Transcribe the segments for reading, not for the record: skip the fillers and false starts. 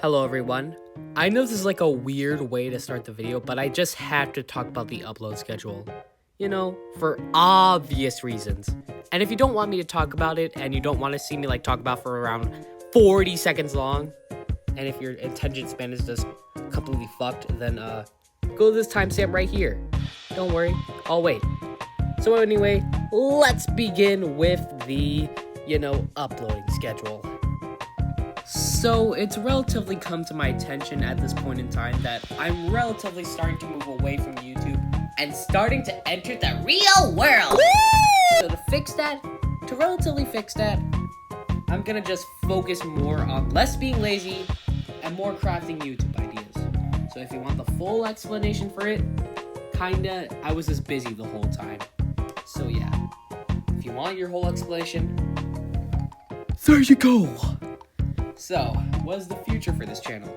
Hello everyone. I know this is like a weird way to start the video, but I just have to talk about the upload schedule. You know, for obvious reasons. And if you don't want me to talk about it, and you don't want to see me talk about for around 40 seconds long, and if your attention span is just completely fucked, then go to this timestamp right here. Don't worry, I'll wait. So anyway, let's begin with the, uploading schedule. So it's relatively come to my attention at this point in time that I'm relatively starting to move away from YouTube and starting to enter the real world. So to relatively fix that, I'm gonna just focus more on less being lazy and more crafting YouTube ideas. So if you want the full explanation for it, I was just busy the whole time. So yeah, if you want your whole explanation, there you go. So, what is the future for this channel?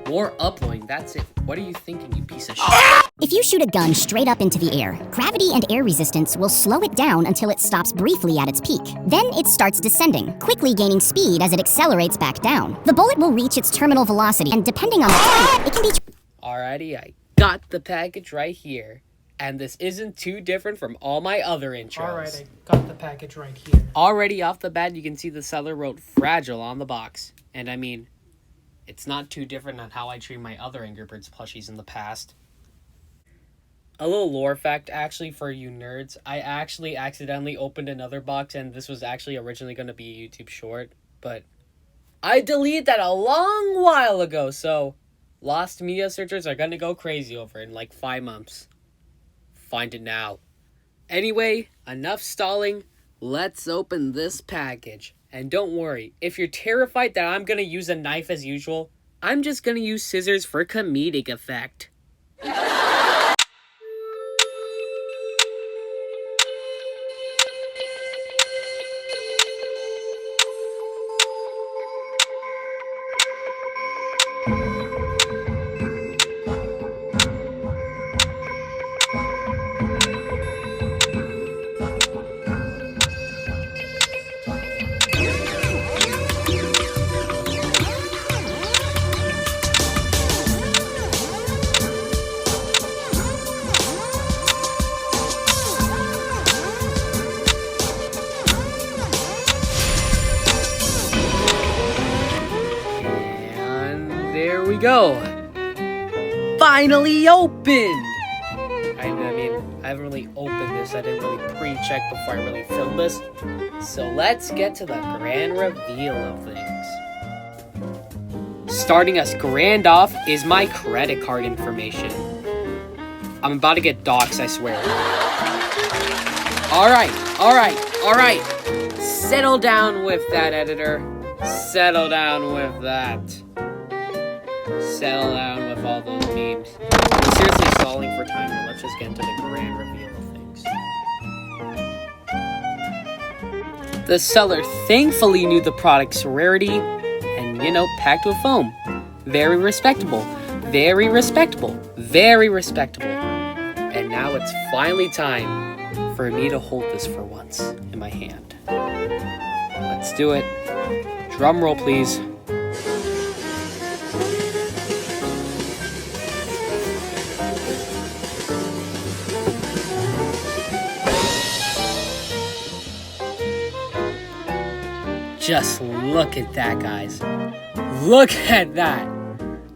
More uploading, that's it. What are you thinking, you piece of shit? If you shoot a gun straight up into the air, gravity and air resistance will slow it down until it stops briefly at its peak. Then it starts descending, quickly gaining speed as it accelerates back down. The bullet will reach its terminal velocity, and depending on the type, it can be... Alrighty, I got the package right here. And this isn't too different from all my other intros. Alright, I got the package right here. Already off the bat, you can see the seller wrote Fragile on the box. And I mean, it's not too different on how I treat my other Angry Birds plushies in the past. A little lore fact, actually, for you nerds. I actually accidentally opened another box, and this was actually originally going to be a YouTube short. But I deleted that a long while ago, so lost media searchers are going to go crazy over it in like 5 months. Find it now. Anyway, enough stalling. Let's open this package. And don't worry, if you're terrified that I'm gonna use a knife as usual, I'm just gonna use scissors for comedic effect. There we go. Finally opened! I mean, I haven't really opened this. I didn't really pre-check before I really filmed this. So let's get to the grand reveal of things. Starting us grand off is my credit card information. I'm about to get doxxed, I swear. Alright. Settle down with that, editor. Settle down with that. Settle down with all those memes. I'm seriously stalling for time, and let's just get into the grand reveal of things. The seller thankfully knew the product's rarity and, packed with foam. Very respectable. Very respectable. Very respectable. And now it's finally time for me to hold this for once in my hand. Let's do it. Drum roll, please. Just look at that, guys. Look at that.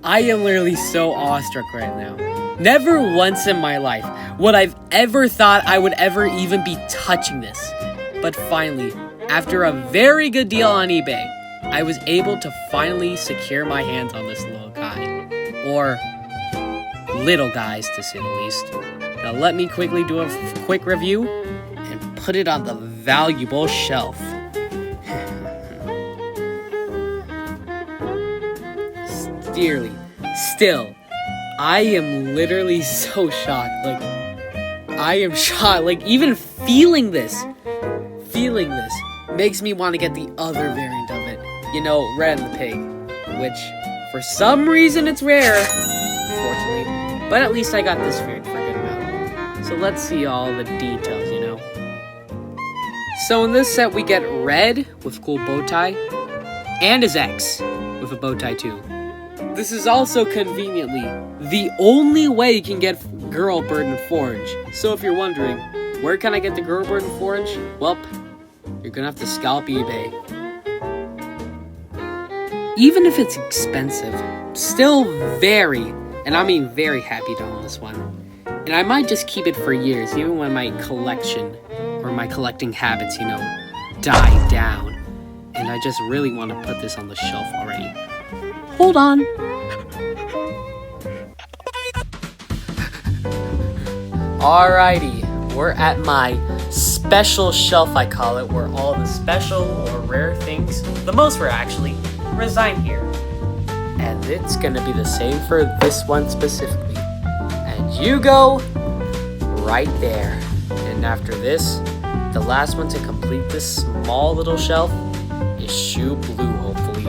I am literally so awestruck right now. Never once in my life would I've ever thought I would ever even be touching this. But finally, after a very good deal on eBay, I was able to finally secure my hands on this little guy. Or little guys, to say the least. Now let me quickly do a quick review and put it on the valuable shelf. Still, I am literally so shocked. I am shocked. Even feeling this makes me want to get the other variant of it. Red and the Pig, which for some reason it's rare, unfortunately. But at least I got this variant for a good amount. So let's see all the details, So in this set we get Red with cool bow tie and his ex. with a bow tie too. This is also conveniently the only way you can get girl bird and forage. So if you're wondering, where can I get the girl bird and forage? Well, you're gonna have to scalp eBay. Even if it's expensive, still very, and I mean very happy to own this one. And I might just keep it for years, even when my collection, or my collecting habits, die down. And I just really want to put this on the shelf already. Hold on. Alrighty, we're at my special shelf, I call it, where all the special or rare things, the most rare actually, reside here. And it's gonna be the same for this one specifically. And you go right there. And after this, the last one to complete this small little shelf is Shoe Blue, hopefully.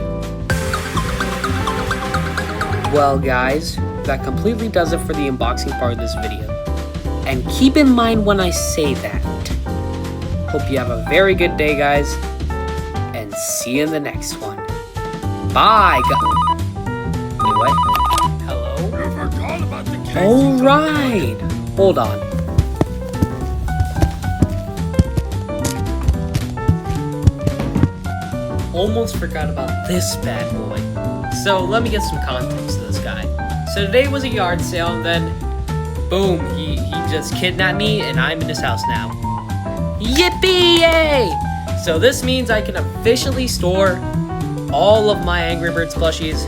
Well guys, that completely does it for the unboxing part of this video. And keep in mind when I say that. Hope you have a very good day, guys. And see you in the next one. Bye, Wait, what? Hello? You forgot about the case. Alright. Hold on. Almost forgot about this bad boy. So let me get some context to this guy. So today was a yard sale, and then boom, he just kidnapped me, and I'm in his house now. Yippee! Yay! So this means I can officially store all of my Angry Birds plushies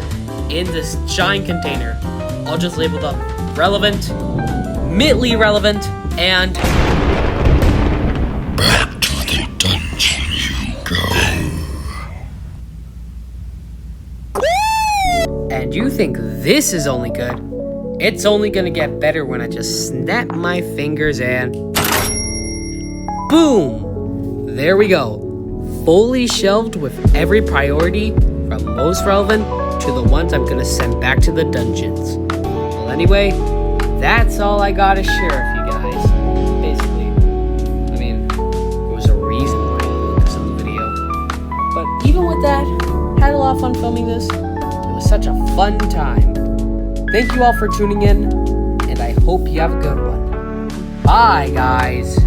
in this giant container. I'll just label them relevant, midly relevant, and Back to the dungeon you go. And you think this is only good? It's only gonna get better when I just snap my fingers and boom! There we go. Fully shelved with every priority from most relevant to the ones I'm gonna send back to the dungeons. Well, anyway, that's all I gotta share with you guys. Basically, I mean, there was a reason why I included this in the video. But even with that, had a lot of fun filming this. It was such a fun time. Thank you all for tuning in, and I hope you have a good one. Bye, guys.